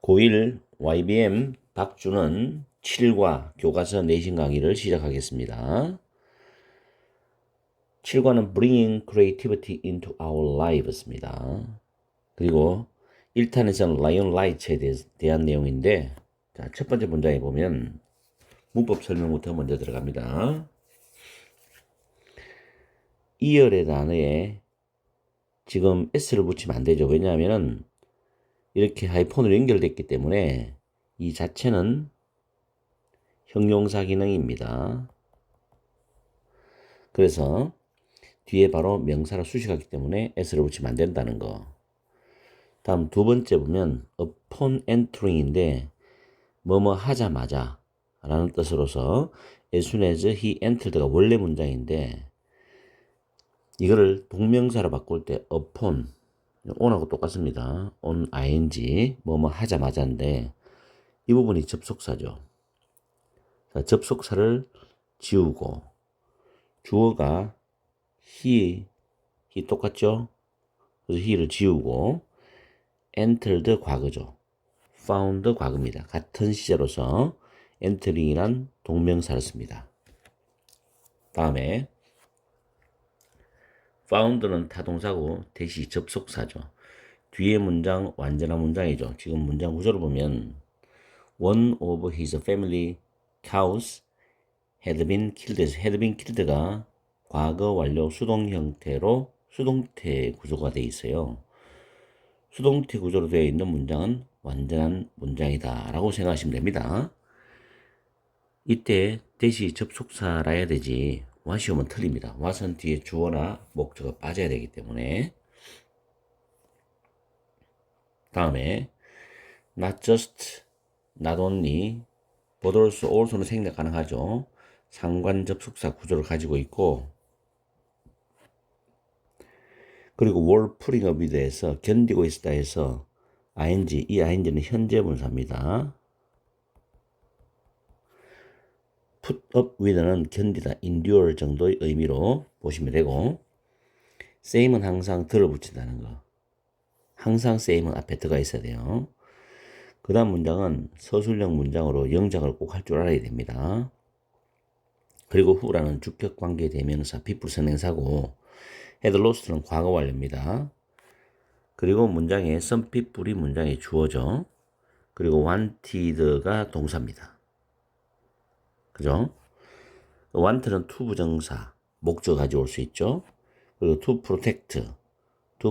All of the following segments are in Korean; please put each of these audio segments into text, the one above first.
고1 YBM 박주는 7과 교과서 내신 강의를 시작하겠습니다. 7과는 Bringing Creativity into Our Lives입니다. 그리고 1탄에서는 Lion Light에 대한 내용인데, 자, 첫 번째 문장에 보면 문법 설명부터 먼저 들어갑니다. 2열의 단어에 지금 s를 붙이면 안 되죠. 왜냐하면 이렇게 하이폰으로 연결됐기 때문에 이 자체는 형용사 기능입니다. 그래서 뒤에 바로 명사로 수식하기 때문에 s를 붙이면 안 된다는 거. 다음 두 번째 보면 upon entering인데 뭐뭐 하자마자 라는 뜻으로서 as soon as he entered가 원래 문장인데 이거를 동명사로 바꿀 때 upon on하고 똑같습니다. on ing 뭐뭐 하자마자인데 이 부분이 접속사죠. 자, 접속사를 지우고 주어가 he 똑같죠? 그래서 he를 지우고 entered 과거죠. found 과거입니다. 같은 시제로서 entering이란 동명사를 씁니다. 다음에 found는 타동사고 대시 접속사죠. 뒤에 문장 완전한 문장이죠. 지금 문장 구조를 보면 one of his family cows had been killed. had been killed가 과거 완료 수동 형태로 수동태 구조가 되어 있어요. 수동태 구조로 되어 있는 문장은 완전한 문장이다 라고 생각하시면 됩니다. 이때 대시 접속사라 해야 되지 what이 오면 틀립니다. what은 뒤에 주어나 목적어가 빠져야 되기 때문에. 다음에 not just, not only, but also는 생략 가능하죠. 상관 접속사 구조를 가지고 있고, 그리고 were putting up에 대해서 견디고 있다 해서 ing, 이 ing는 현재 분사입니다. put up with는 견디다, endure 정도의 의미로 보시면 되고, same은 항상 들어 붙인다는 거. 항상 same은 앞에 들어가 있어야 돼요. 그 다음 문장은 서술형 문장으로 영작을 꼭 할 줄 알아야 됩니다. 그리고 who라는 주격 관계 대명사, 빗불 선행사고, had lost는 과거 완료입니다. 그리고 문장에 some people이 문장의 주어죠. 그리고 wanted가 동사입니다. 그죠? want는 to 부정사, 목적 가져올 수 있죠. 그리고 to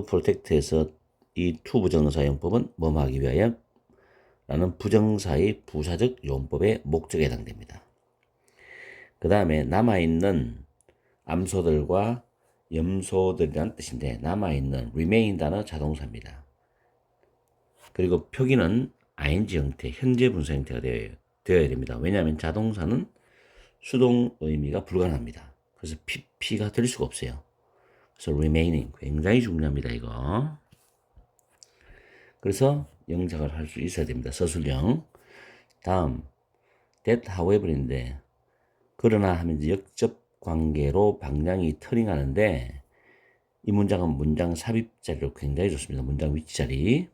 protect에서 이 to 부정사 용법은 뭐뭐 하기 위하여 라는 부정사의 부사적 용법의 목적에 해당됩니다. 그 다음에 남아있는 암소들과 염소들이라는 뜻인데 남아있는 remain 단어 자동사입니다. 그리고 표기는 ing 형태, 현재 분사 형태가 되어야 됩니다. 왜냐하면 자동사는 수동 의미가 불가능합니다. 그래서 pp가 될 수가 없어요. 그래서 remaining 굉장히 중요합니다. 이거. 그래서 영작을 할 수 있어야 됩니다. 서술형. 다음 that however인데 그러나 하면 역접 관계로 방향이 터닝하는데 이 문장은 문장 삽입 자리로 굉장히 좋습니다. 문장 위치 자리.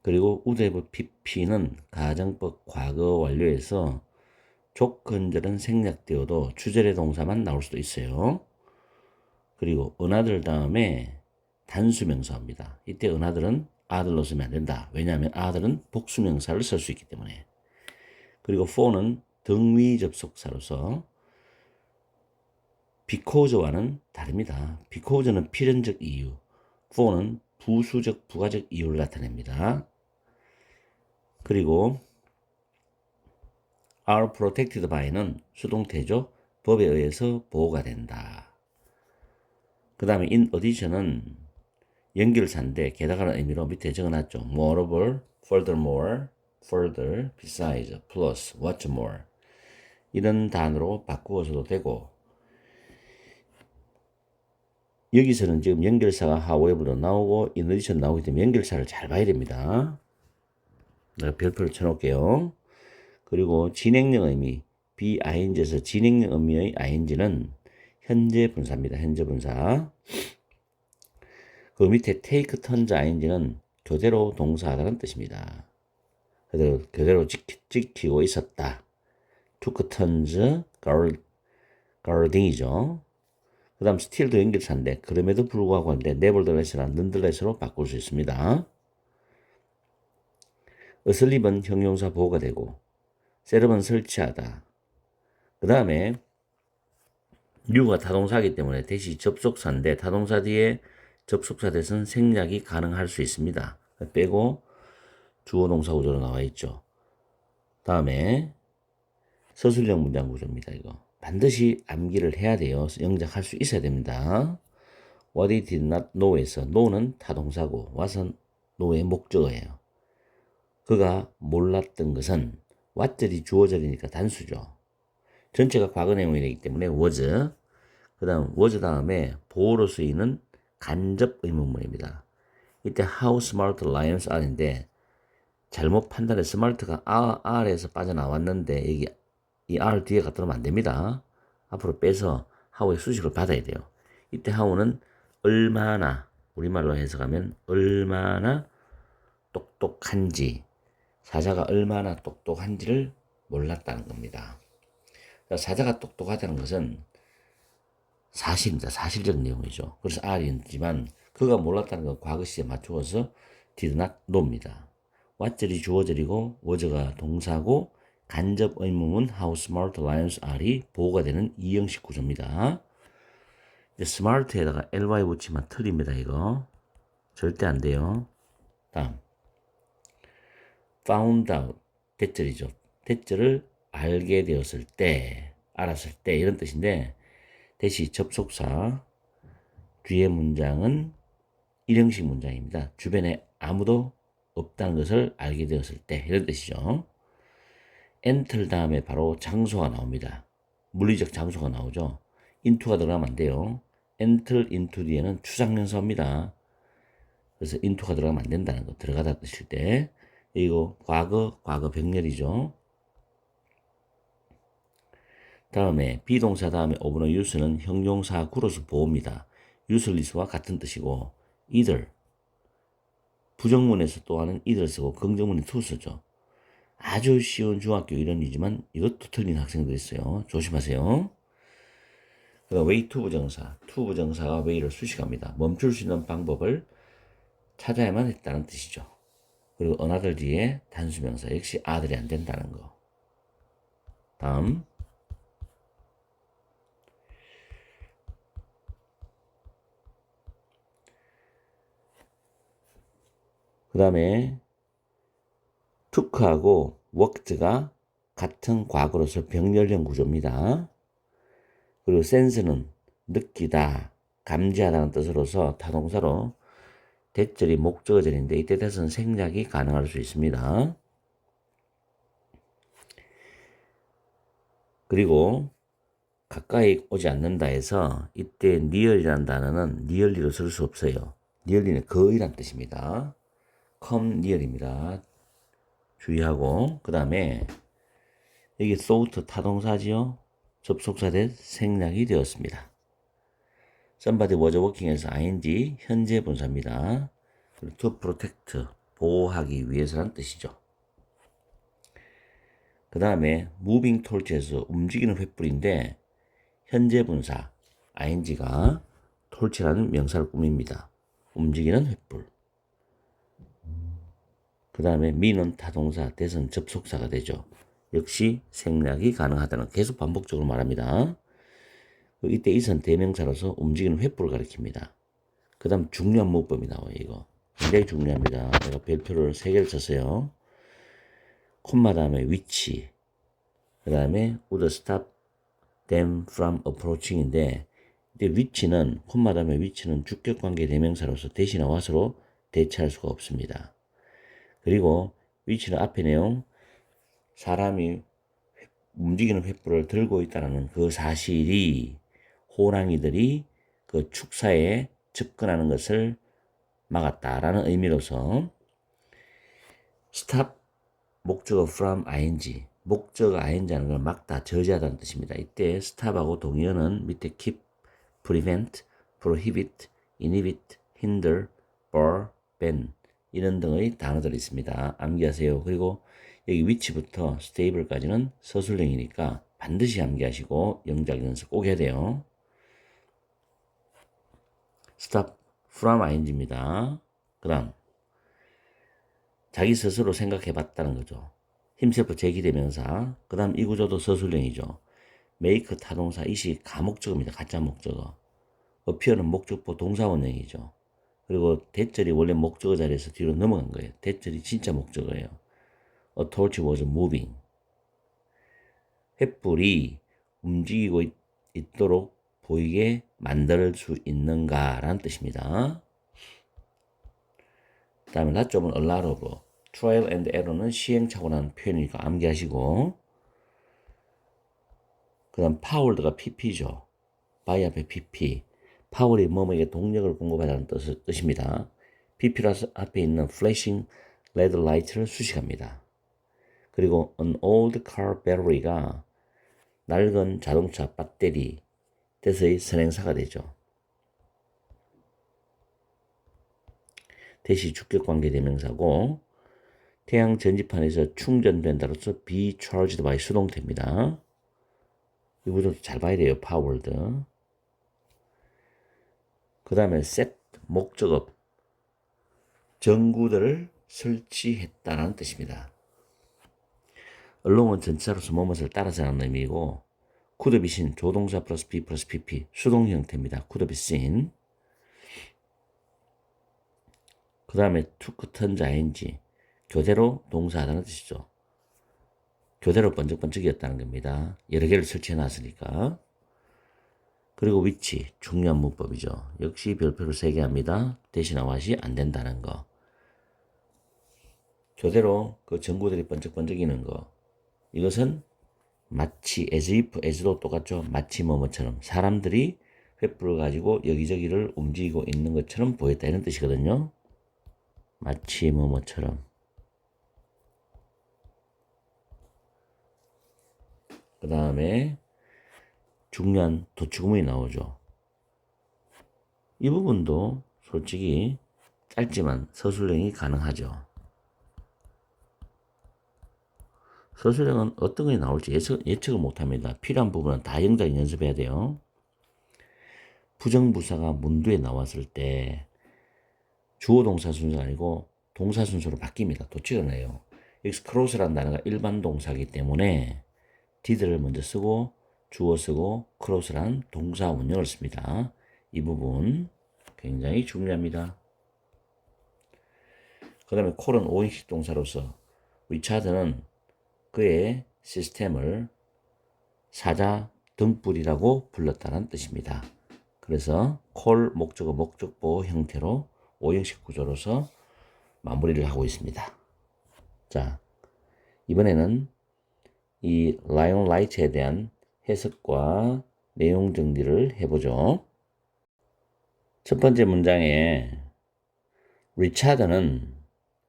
그리고 would have pp는 가정법 과거 완료에서 조건절은 생략되어도 주절의 동사만 나올 수도 있어요. 그리고 은하들 다음에 단수명사입니다. 이때 은하들은 other로 쓰면 안 된다. 왜냐하면 other은 복수명사를 쓸 수 있기 때문에. 그리고 for는 등위 접속사로서 because와는 다릅니다. because는 필연적 이유, for는 부수적 부가적 이유를 나타냅니다. 그리고 are protected by는 수동태죠. 법에 의해서 보호가 된다. 그 다음에 in addition은 연결사인데 게다가라는 의미로 밑에 적어놨죠. moreover, furthermore, further, besides, plus, what's more 이런 단어로 바꾸어서도 되고 여기서는 지금 연결사가 however로 나오고 in addition 나오기 때문에 연결사를 잘 봐야 됩니다. 내가 별표를 쳐놓을게요. 그리고 진행형 의미 BING에서 진행형 의미의 ING는 현재 분사입니다. 현재 분사. 그 밑에 take turns ING는 교대로 동사하다는 뜻입니다. 그대로 지키고 있었다. took turns guarding이죠. 그 다음 still도 연결사인데 그럼에도 불구하고 하는데 nevertheless랑 nonetheless로 바꿀 수 있습니다. asleep은 형용사 보호가 되고 setup은 설치하다. 그 다음에 new가 타동사이기 때문에 대시 접속사인데 타동사 뒤에 접속사 대신 생략이 가능할 수 있습니다. 빼고 주어 동사 구조로 나와 있죠. 다음에 서술형 문장 구조입니다. 이거 반드시 암기를 해야 돼요. 영작할 수 있어야 됩니다. What he did not know에서 know는 타동사고 what은 know의 목적어예요. 그가 몰랐던 것은 what절이 주어절이니까 단수죠. 전체가 과거 내용이 되기 때문에 was. 그 다음 was 다음에 보호로 쓰이는 간접 의문문입니다. 이때 how smart lions are인데 잘못 판단해 smart가 r에서 빠져나왔는데 여기 이 r 뒤에 갖다 놓으면 안 됩니다. 앞으로 빼서 how의 수식을 받아야 돼요. 이때 how는 얼마나, 우리말로 해석하면 얼마나 똑똑한지, 사자가 얼마나 똑똑한지를 몰랐다는 겁니다. 사자가 똑똑하다는 것은 사실입니다. 사실적 내용이죠. 그래서 R이지만 그가 몰랐다는 건 과거 시에 맞추어서 did not know입니다. what절이 주어절이고 was가 동사고 간접 의문문 how smart lions are이 보호가 되는 이형식 구조입니다. smart에다가 ly 붙이면 틀립니다. 이거 절대 안 돼요. 다음 found out 대절이죠. 대절을 알게 되었을 때, 알았을 때 이런 뜻인데 대시 접속사 뒤에 문장은 일형식 문장입니다. 주변에 아무도 없다는 것을 알게 되었을 때 이런 뜻이죠. enter 다음에 바로 장소가 나옵니다. 물리적 장소가 나오죠. into가 들어가면 안 돼요. enter into 뒤에는 추상명사입니다. 그래서 into가 들어가면 안 된다는 거. 들어가다 뜻일 때. 이거 과거 병렬이죠. 다음에 비동사 다음에 오브너 use는 형용사 구로서 보호입니다. useless와 같은 뜻이고 either 부정문에서 또 하는 either 쓰고 긍정문이 to 쓰죠. 아주 쉬운 중학교 이론이지만 이것도 틀린 학생도 있어요. 조심하세요. 그다음 way to 부정사, to 부정사가 way를 수식합니다. 멈출 수 있는 방법을 찾아야만 했다는 뜻이죠. 그리고 another 뒤에 단수명사 역시 아들이 안 된다는 거. 다음 그 다음에 took하고 worked가 같은 과거로서 병렬형 구조입니다. 그리고 sense는 느끼다, 감지하다는 뜻으로서 타동사로 대절이 목적어절인데 이때 대해서는 생략이 가능할 수 있습니다. 그리고 가까이 오지 않는다 해서 이때 near이라는 단어는 nearly로 쓸 수 없어요. nearly는 거의란 뜻입니다. come near입니다. 주의하고 그 다음에 여기 thought 타동사지요. 접속사 대 생략이 되었습니다. somebody was working에서 ing 현재 분사입니다. to protect 보호하기 위해서라는 뜻이죠. 그 다음에 moving torch에서 움직이는 횃불인데 현재 분사 ing가 torch라는 명사를 꾸밉니다. 움직이는 횃불. 그 다음에 me는 타동사 대선 접속사가 되죠. 역시 생략이 가능하다는 계속 반복적으로 말합니다. 이때 이선 대명사로서 움직이는 횃불을 가리킵니다. 그 다음 중요한 문법이 나와요. 이거 굉장히 중요합니다. 내가 별표를 3개를 쳤어요. 콤마 다음에 which 그 다음에 would stop them from approaching인데 이때 which는 콤마 다음에 which는 주격관계 대명사로서 대신에 와서로 대체할 수가 없습니다. 그리고 which는 앞에 내용 사람이 움직이는 횃불을 들고 있다는 그 사실이 호랑이들이 그 축사에 접근하는 것을 막았다라는 의미로서 stop 목적어 from ing 목적어 ing 하는 걸 막다 저지하다는 뜻입니다. 이때 stop하고 동의어는 밑에 keep, prevent, prohibit, inhibit, hinder, bar, ban 이런 등의 단어들이 있습니다. 암기하세요. 그리고 여기 위치부터 스테이블까지는 서술형이니까 반드시 암기하시고 영작 연습 꼭 해야 돼요. stop from ing입니다. 그 다음 자기 스스로 생각해 봤다는 거죠. himself 제기대명사. 그 다음 이 구조도 서술형이죠. make 타동사, 이시 가목적어입니다. 가짜 목적어. appear는 목적보 동사원형이죠. 그리고 대절이 원래 목적어 자리에서 뒤로 넘어간 거예요. 대절이 진짜 목적어예요. A torch was moving. 횃불이 움직이고 있도록 보이게 만들 수 있는가라는 뜻입니다. 그 다음에 낮점은 a lot of. trial and error는 시행착오라는 표현이니까 암기하시고. 그 다음 powered가 pp죠. by 앞에 pp. 파월이 뭐뭐에게 동력을 공급하다는 뜻입니다. pp로 앞에 있는 flashing red light를 수식합니다. 그리고 an old car battery가 낡은 자동차 배터리 대서의 선행사가 되죠. 대시 주격관계 대명사고 태양 전지판에서 충전된다로서 be charged by 수동태입니다. 이 구조 잘 봐야 돼요. powered. 그 다음에 set 목적어 전구들을 설치했다는 뜻입니다. along은 전치사로서 뭐뭇을 따라서 하는 의미이고 could be seen 조동사 플러스 be 플러스 pp 수동 형태입니다. could be seen. 그 다음에 took turned ing 교대로 동사하다는 뜻이죠. 교대로 번쩍번쩍이었다는 겁니다. 여러 개를 설치해 놨으니까. 그리고 위치 중요한 문법이죠. 역시 별표를 3개 합니다. 대신 아웃이 안 된다는 거. 교대로 그 전구들이 번쩍번쩍이는 거. 이것은 마치 as if, as도 똑같죠. 마치 뭐뭐처럼 사람들이 횃불을 가지고 여기저기를 움직이고 있는 것처럼 보였다 이런 뜻이거든요. 마치 뭐뭐처럼. 그 다음에 중요한 도치구문이 나오죠. 이 부분도 솔직히 짧지만 서술형이 가능하죠. 서술형은 어떤 게 나올지 예측을 못합니다. 필요한 부분은 다 영작 연습해야 돼요. 부정부사가 문두에 나왔을 때 주어 동사 순서가 아니고 동사 순서로 바뀝니다. 도치를 해요. 여기서 크로스라는 단어가 일반 동사이기 때문에 did를 먼저 쓰고 주어 쓰고 크로스란 동사 원형을 씁니다. 이 부분 굉장히 중요합니다. 그 다음에 콜은 오형식 동사로서 리차드는 그의 시스템을 사자 등불이라고 불렀다는 뜻입니다. 그래서 콜 목적어 목적보 형태로 오형식 구조로서 마무리를 하고 있습니다. 자, 이번에는 이 라이온 라이트에 대한 해석과 내용 정리를 해보죠. 첫 번째 문장에 리차드는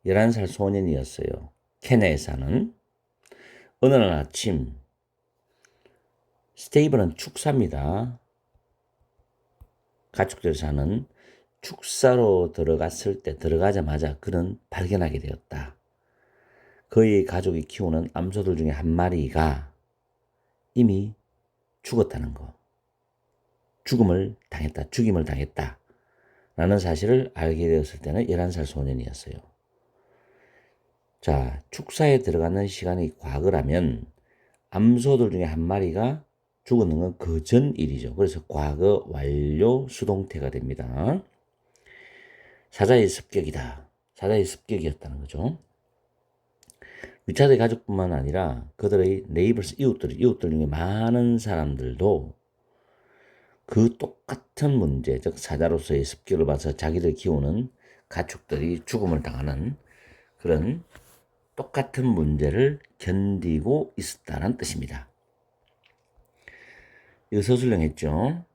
11살 소년이었어요. 케네에 사는. 어느 날 아침 스테이블은 축사입니다. 가축들 사는 축사로 들어가자마자 그는 발견하게 되었다. 그의 가족이 키우는 암소들 중에 한 마리가 이미 죽었다는 거. 죽임을 당했다. 라는 사실을 알게 되었을 때는 11살 소년이었어요. 자, 축사에 들어가는 시간이 과거라면 암소들 중에 한 마리가 죽었는 건 그 전 일이죠. 그래서 과거 완료 수동태가 됩니다. 사자의 습격이다. 사자의 습격이었다는 거죠. 리차드의 가족뿐만 아니라 그들의 네이버스 이웃들 중에 많은 사람들도 그 똑같은 문제, 즉 사자로서의 습격을 봐서 자기들 키우는 가축들이 죽음을 당하는 그런 똑같은 문제를 견디고 있었다는 뜻입니다. 이거 서술형 했죠.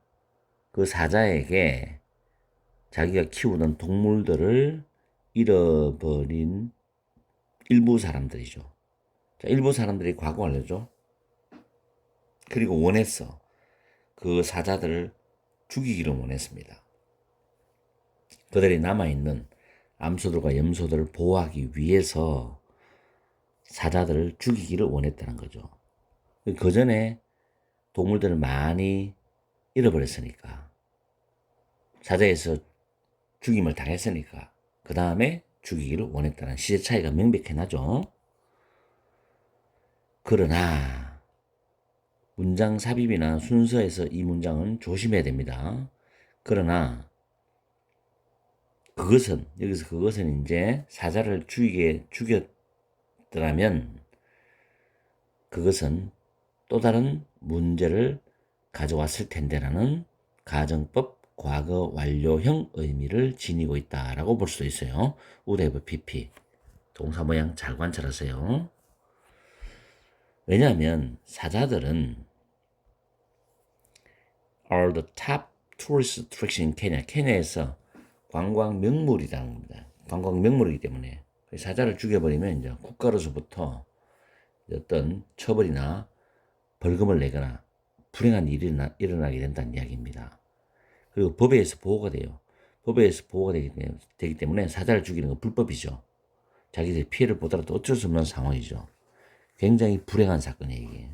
그 사자에게 자기가 키우던 동물들을 잃어버린 일부 사람들이죠. 자, 일부 사람들이 과거 완료죠. 그리고 원했어. 그 사자들을 죽이기를 원했습니다. 그들이 남아있는 암소들과 염소들을 보호하기 위해서 사자들을 죽이기를 원했다는 거죠. 그 전에 동물들을 많이 잃어버렸으니까, 사자에서 죽임을 당했으니까 그 다음에 죽이기를 원했다는 시대 차이가 명백히 나죠. 그러나 문장 삽입이나 순서에서 이 문장은 조심해야 됩니다. 그러나 그것은 이제 사자를 죽였더라면 그것은 또 다른 문제를 가져왔을 텐데라는 가정법 과거 완료형 의미를 지니고 있다라고 볼 수도 있어요. would have pp. 동사 모양 잘 관찰하세요. 왜냐하면 사자들은 are the top tourist attraction in Kenya. 케냐에서 관광 명물이라는 겁니다. 관광 명물이기 때문에 사자를 죽여버리면 이제 국가로서부터 어떤 처벌이나 벌금을 내거나 불행한 일이 일어나게 된다는 이야기입니다. 그리고 법에 의해서 보호가 돼요. 법에 의해서 보호가 되기 때문에 사자를 죽이는 건 불법이죠. 자기들이 피해를 보더라도 어쩔 수 없는 상황이죠. 굉장히 불행한 사건이에요, 이게.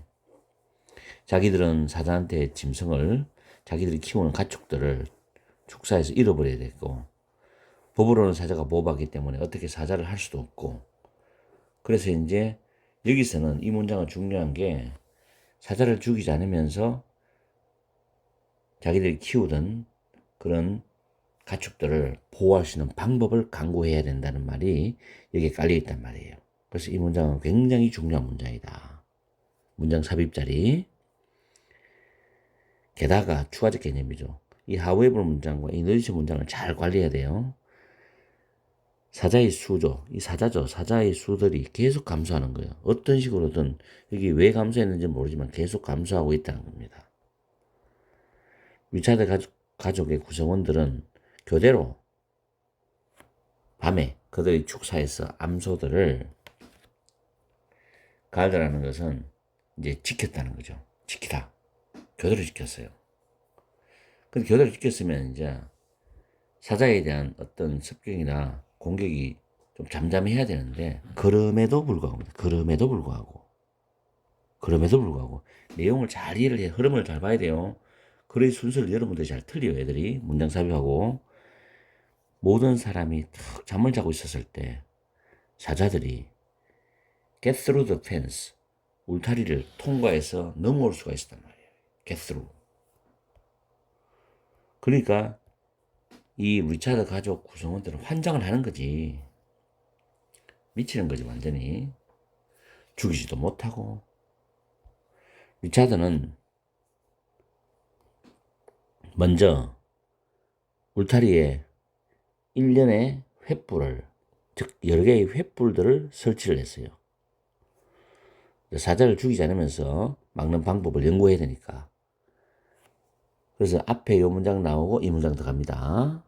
자기들은 사자한테 짐승을, 자기들이 키우는 가축들을 축사해서 잃어버려야 되고, 법으로는 사자가 보호받기 때문에 어떻게 사자를 할 수도 없고, 그래서 이제 여기서는 이 문장은 중요한 게 사자를 죽이지 않으면서 자기들이 키우던 그런 가축들을 보호할 수 있는 방법을 강구해야 된다는 말이 여기에 깔려 있단 말이에요. 그래서 이 문장은 굉장히 중요한 문장이다. 문장 삽입자리. 게다가 추가적 개념이죠. 이 however 문장과 이 notice 문장을 잘 관리해야 돼요. 사자의 수죠. 이 사자죠. 사자의 수들이 계속 감소하는 거예요. 어떤 식으로든 여기 왜 감소했는지 모르지만 계속 감소하고 있다는 겁니다. 리차드 가족의 구성원들은 교대로 밤에 그들의 축사에서 암소들을 가드라는 것은 이제 지켰다는 거죠. 지키다. 교대로 지켰어요. 근데 교대로 지켰으면 이제 사자에 대한 어떤 습격이나 공격이 좀 잠잠해야 되는데 그럼에도 불구하고 내용을 잘 이해를 해, 흐름을 잘 봐야 돼요. 그래야 순서를 여러분들이 잘 틀려요. 애들이 문장 삽입하고 모든 사람이 탁 잠을 자고 있었을 때 사자들이 get through the fence, 울타리를 통과해서 넘어올 수가 있었단 말이에요. get through. 그러니까 이 리차드 가족 구성원들은 환장을 하는 거지. 미치는 거지 완전히. 죽이지도 못하고. 리차드는 먼저 울타리에 일련의 횃불을, 즉 여러 개의 횃불들을 설치를 했어요. 사자를 죽이지 않으면서 막는 방법을 연구해야 되니까. 그래서 앞에 이 문장 나오고 이 문장 들어갑니다.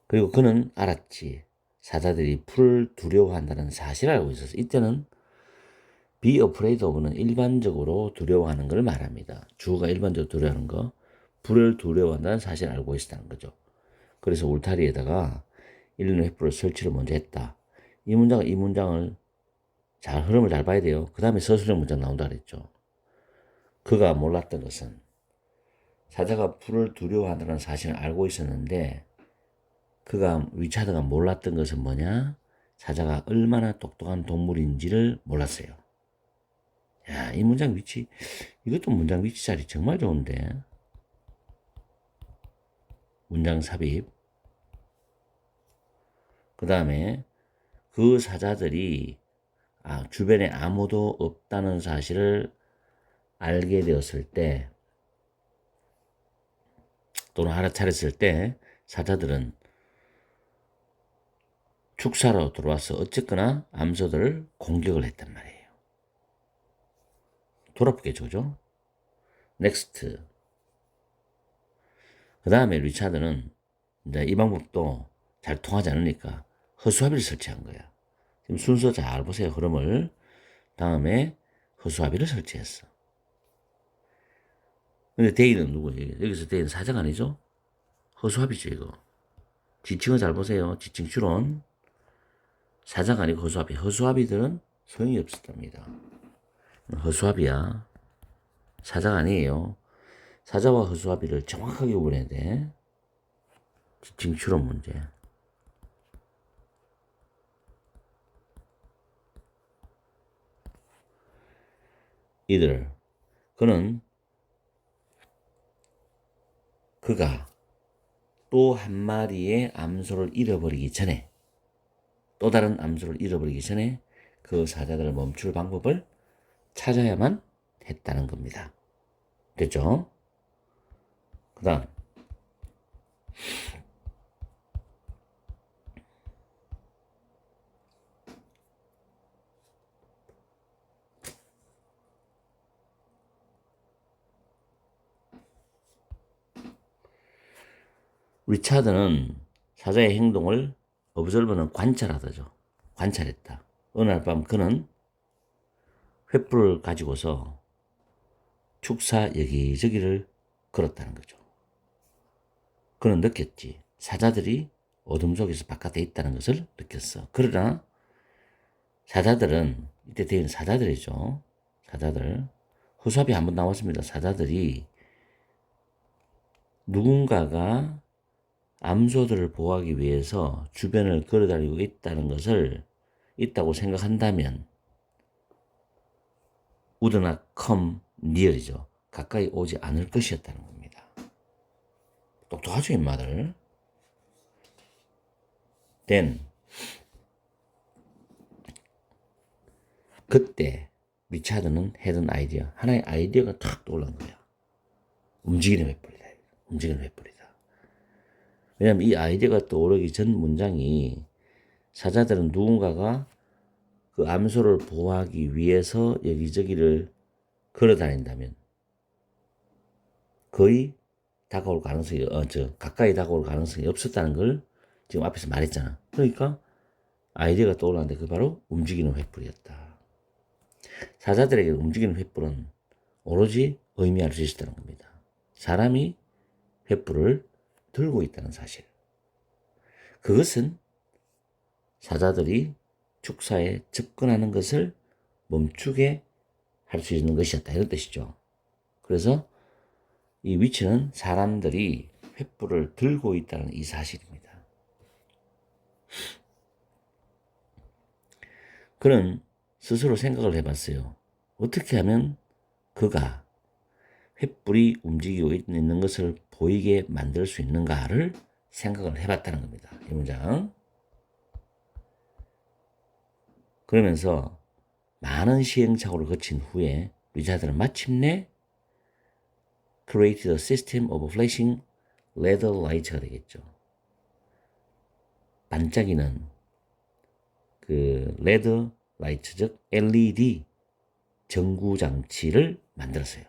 그리고 그는 알았지. 사자들이 풀을 두려워한다는 사실을 알고 있었어. 이때는 be afraid of는 일반적으로 두려워하는 걸 말합니다. 주어가 일반적으로 두려워하는 거, 불을 두려워한다는 사실을 알고 있었다는 거죠. 그래서 울타리에다가 일련의 횃불을 설치를 먼저 했다. 이 문장을 흐름을 잘 봐야 돼요. 그 다음에 서술형 문장 나온다 그랬죠. 그가 몰랐던 것은 사자가 불을 두려워한다는 사실을 알고 있었는데 리차드가 몰랐던 것은 뭐냐? 사자가 얼마나 똑똑한 동물인지를 몰랐어요. 야, 이 문장 위치, 이것도 문장 위치 자리 정말 좋은데. 문장 삽입. 그 다음에 그 사자들이 주변에 아무도 없다는 사실을 알게 되었을 때 또는 알아차렸을 때 사자들은 축사로 들어와서 어쨌거나 암소들을 공격을 했단 말이에요. 돌아보겠죠, 그죠? 넥스트. 그 다음에 리차드는 이제 이 방법도 잘 통하지 않으니까 허수아비를 설치한 거야. 지금 순서 잘 보세요, 흐름을. 다음에 허수아비를 설치했어. 근데 데이는 누구예요? 여기서 데이는 사자가 아니죠? 허수아비죠, 이거. 지칭을 잘 보세요. 지칭 추론. 사자가 아니고 허수아비. 허수아비들은 소용이 없었답니다. 허수아비야. 사자가 아니에요. 사자와 허수아비를 정확하게 구분해야 돼. 지칭 추론 문제. 이들. 그가 또 한 마리의 암소를 잃어버리기 전에, 또 다른 암소를 잃어버리기 전에 그 사자들을 멈출 방법을 찾아야만 했다는 겁니다. 됐죠? 그 다음, 리차드는 사자의 행동을 observer는 관찰하다죠. 관찰했다. 어느 날 밤 그는 횃불을 가지고서 축사 여기저기를 걸었다는 거죠. 그는 느꼈지. 사자들이 어둠 속에서 바깥에 있다는 것을 느꼈어. 그러나 사자들은, 이때 대인 사자들이죠. 사자들. 허수아비 한번 나왔습니다. 사자들이 누군가가 암소들을 보호하기 위해서 주변을 걸어다니고 있다고 생각한다면 would not come near이죠. 가까이 오지 않을 것이었다는 겁니다. 똑똑하죠, 인마들. then 그때 리차드는 had 아이디어. 하나의 아이디어가 탁 떠올른 거야. 움직이는 횃불이다. 움직이는 횃불이다. 왜냐하면 이 아이디어가 떠오르기 전 문장이 사자들은 누군가가 그 암소를 보호하기 위해서 여기저기를 걸어 다닌다면 거의 가까이 다가올 가능성이 없었다는 걸 지금 앞에서 말했잖아. 그러니까 아이디어가 떠올랐는데 그 바로 움직이는 횃불이었다. 사자들에게 움직이는 횃불은 오로지 의미할 수 있었다는 겁니다. 사람이 횃불을 들고 있다는 사실. 그것은 사자들이 축사에 접근하는 것을 멈추게 할 수 있는 것이었다. 이런 뜻이죠. 그래서 이 위치는 사람들이 횃불을 들고 있다는 이 사실입니다. 그는 스스로 생각을 해봤어요. 어떻게 하면 그가 횃불이 움직이고 있는 것을 보이게 만들 수 있는가를 생각을 해봤다는 겁니다. 이 문장. 그러면서 많은 시행착오를 거친 후에 리차드는 마침내 created a system of flashing red lights가 되겠죠. 반짝이는 그 레드 라이트, 즉 LED 전구 장치를 만들었어요.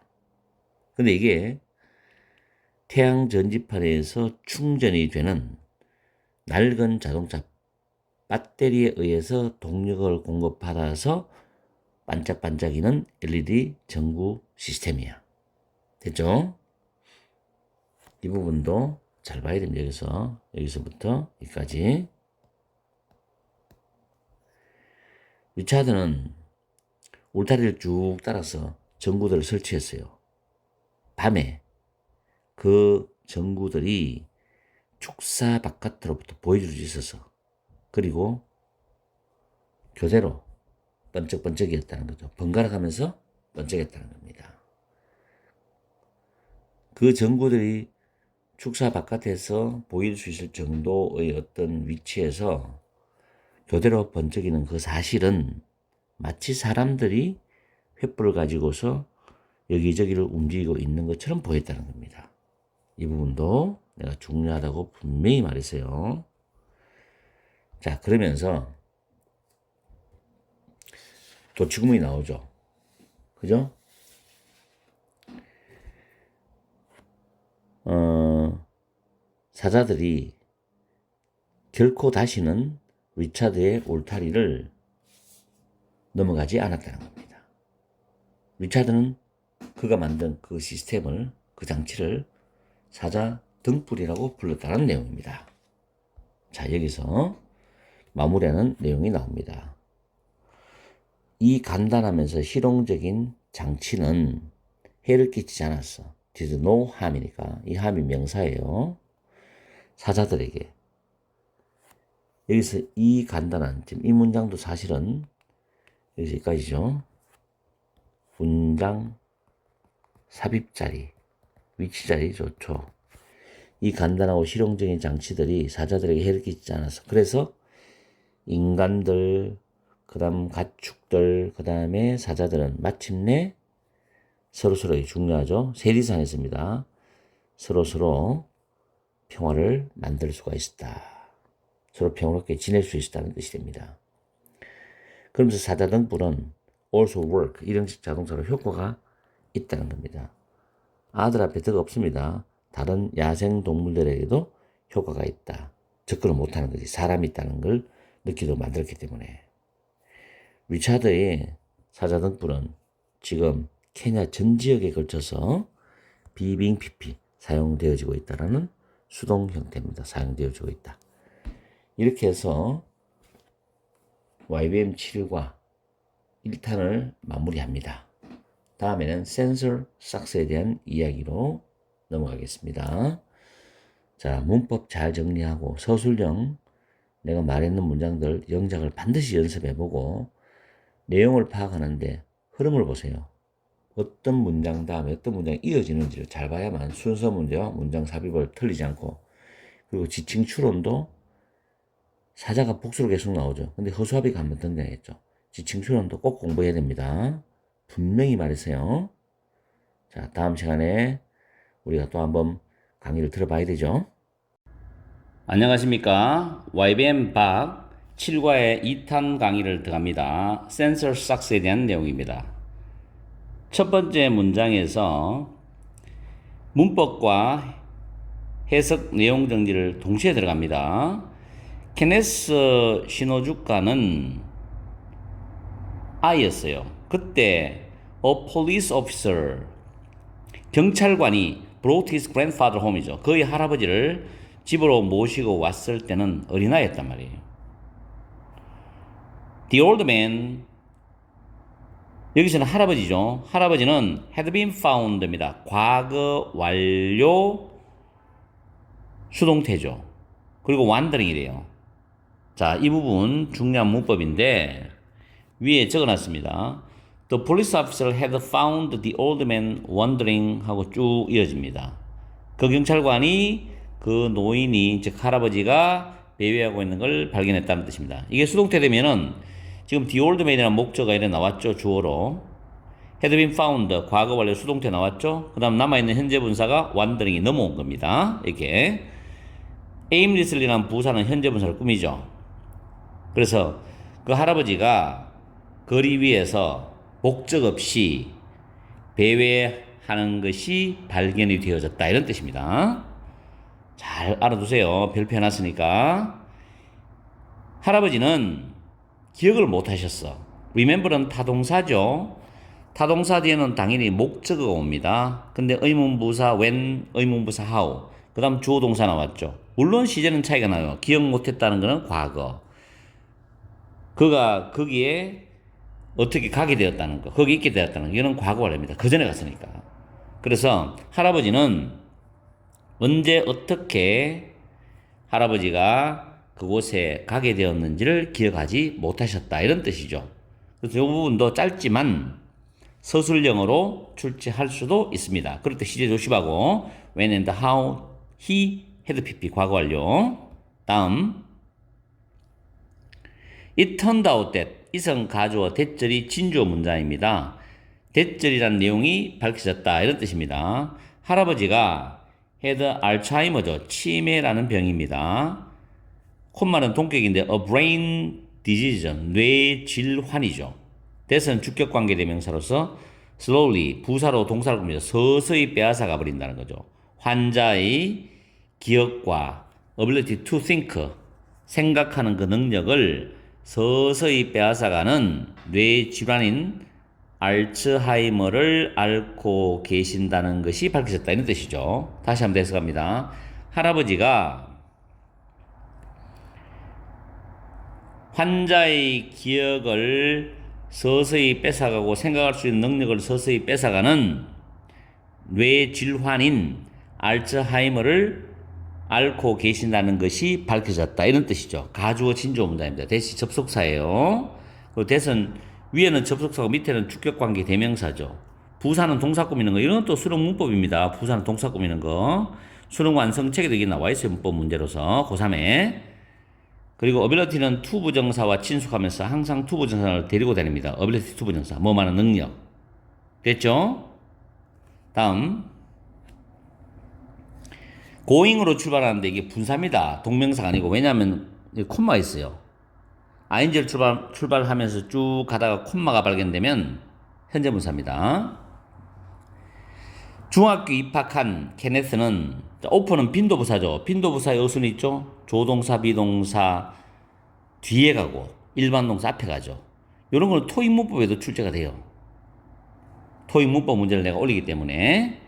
근데 이게 태양 전지판에서 충전이 되는 낡은 자동차 배터리에 의해서 동력을 공급받아서 반짝반짝이는 LED 전구 시스템이야. 됐죠? 이 부분도 잘 봐야 됩니다. 여기서부터 여기까지. 리차드는 울타리를 쭉 따라서 전구들을 설치했어요. 밤에 그 전구들이 축사 바깥으로부터 보여줄 수 있어서, 그리고 교대로 번쩍번쩍이었다는 거죠. 번갈아 가면서 번쩍였다는 겁니다. 그 전구들이 축사 바깥에서 보일 수 있을 정도의 어떤 위치에서 교대로 번쩍이는 그 사실은 마치 사람들이 횃불을 가지고서 여기저기를 움직이고 있는 것처럼 보였다는 겁니다. 이 부분도 내가 중요하다고 분명히 말했어요. 자, 그러면서 도치구문이 나오죠. 그죠? 사자들이 결코 다시는 리차드의 울타리를 넘어가지 않았다는 겁니다. 리차드는 그가 만든 그 시스템을, 그 장치를 사자 등불이라고 불렀다는 내용입니다. 자, 여기서 마무리하는 내용이 나옵니다. 이 간단하면서 실용적인 장치는 해를 끼치지 않았어. did no harm이니까 이 harm이 명사예요. 사자들에게. 여기서 이 간단한, 지금 이 문장도 사실은 여기까지죠. 문장 삽입자리, 위치자리 좋죠. 이 간단하고 실용적인 장치들이 사자들에게 해를 끼치지 않았어. 그래서 인간들, 그 다음 가축들, 그 다음에 사자들은 마침내 서로서로 중요하죠. 세리상했습니다. 서로서로 평화를 만들 수가 있었다. 서로 평화롭게 지낼 수 있었다는 뜻이 됩니다. 그러면서 사자 등불은 also work, 일형식 자동차로 효과가 있다는 겁니다. 아들 앞에 덕 없습니다. 다른 야생 동물들에게도 효과가 있다. 접근을 못하는 거지. 사람이 있다는 걸 느끼도록 만들었기 때문에. 리차드의 사자 등불은 지금 케냐 전 지역에 걸쳐서 비빙 PP 사용되어지고 있다는 수동 형태입니다. 사용되어지고 있다. 이렇게 해서 YBM 7과 1탄을 마무리합니다. 다음에는 센서 삭스에 대한 이야기로 넘어가겠습니다. 자, 문법 잘 정리하고 서술형 내가 말했는 문장들 영작을 반드시 연습해보고 내용을 파악하는데 흐름을 보세요. 어떤 문장 다음에 어떤 문장이 이어지는지를 잘 봐야만 순서 문제와 문장 삽입을 틀리지 않고, 그리고 지칭 추론도 사자가 복수로 계속 나오죠. 근데 허수아비가 한번 등장했죠. 지칭 추론도 꼭 공부해야 됩니다. 분명히 말했어요. 자, 다음 시간에 우리가 또 한번 강의를 들어봐야 되죠. 안녕하십니까. YBM 박 7과의 2탄 강의를 들어갑니다. 센서 삭스에 대한 내용입니다. 첫 번째 문장에서 문법과 해석 내용 정리를 동시에 들어갑니다. 케네스 시노주카는 아이였어요. 그때 a police officer, 경찰관이 brought his grandfather home이죠. 그의 할아버지를 집으로 모시고 왔을 때는 어린아이였단 말이에요. The old man, 여기서는 할아버지죠. 할아버지는 had been found입니다. 과거 완료 수동태죠. 그리고 wandering이래요. 자, 이 부분 중요한 문법인데 위에 적어놨습니다. The police officer had found the old man wandering 하고 쭉 이어집니다. 그 경찰관이 그 노인이, 즉 할아버지가 배회하고 있는 걸 발견했다는 뜻입니다. 이게 수동태 되면은 지금 the old man이라는 목적어가 이래 나왔죠. 주어로. had been found, 과거 완료 수동태 나왔죠. 그 다음 남아있는 현재 분사가 wandering이 넘어온 겁니다. 이렇게. aimlessly라는 부사는 현재 분사를 꾸미죠. 그래서 그 할아버지가 거리 위에서 목적 없이 배회하는 것이 발견이 되어졌다. 이런 뜻입니다. 잘 알아두세요. 별표 해놨으니까. 할아버지는 기억을 못 하셨어. remember는 타동사죠. 타동사 뒤에는 당연히 목적어가 옵니다. 근데 의문부사 when, 의문부사 how, 그 다음 주어 동사 나왔죠. 물론 시제는 차이가 나요. 기억 못했다는 것은 과거. 그가 거기에 어떻게 가게 되었다는 거, 거기 있게 되었다는 거, 이거는 과거 완료입니다. 그 전에 갔으니까. 그래서 할아버지는 언제 어떻게 할아버지가 그곳에 가게 되었는지를 기억하지 못하셨다. 이런 뜻이죠. 그래서 이 부분도 짧지만 서술형으로 출제할 수도 있습니다. 그럴 때 시제 조심하고 when and how he had pp 과거 완료. 다음 It turned out that, 이성 가주어 대절이 진주어 문장입니다. 대절이라는 내용이 밝혀졌다. 이런 뜻입니다. 할아버지가 had 알츠하이머죠. 치매라는 병입니다. 콧말은 동격인데 a brain disease죠. 뇌질환이죠. that은 주격관계 대명사로서 slowly, 부사로 동사를 꾸미죠. 서서히 빼앗아가 버린다는 거죠. 환자의 기억과 ability to think, 생각하는 그 능력을 서서히 빼앗아가는 뇌질환인 알츠하이머를 앓고 계신다는 것이 밝혀졌다. 이런 뜻이죠. 다시 한번 해석합니다. 할아버지가 환자의 기억을 서서히 뺏어가고 생각할 수 있는 능력을 서서히 뺏어가는 뇌 질환인 알츠하이머를 앓고 계신다는 것이 밝혀졌다. 이런 뜻이죠. 가주어 진주어 문장입니다. 대시 접속사예요. 그 대선 위에는 접속사고 밑에는 주격관계 대명사죠. 부사는 동사 꾸미는 거. 이런 또 수능 문법입니다. 부사는 동사 꾸미는 거. 수능 완성책에도 이게 나와 있어요. 문법 문제로서 고3에. 그리고 어빌리티는 투 부정사와 친숙하면서 항상 투 부정사를 데리고 다닙니다. 어빌리티 투 부정사. 뭐만한 능력. 됐죠? 다음. going으로 출발하는데 이게 분사입니다. 동명사가 아니고. 왜냐하면 콤마 있어요. ing를 출발하면서 쭉 가다가 콤마가 발견되면 현재 분사입니다. 중학교 입학한 케네스는 오픈은 빈도부사죠. 빈도부사의 어순이 있죠. 조동사, 비동사 뒤에 가고 일반 동사 앞에 가죠. 이런 거는 토익 문법에도 출제가 돼요. 토익 문법 문제를 내가 올리기 때문에.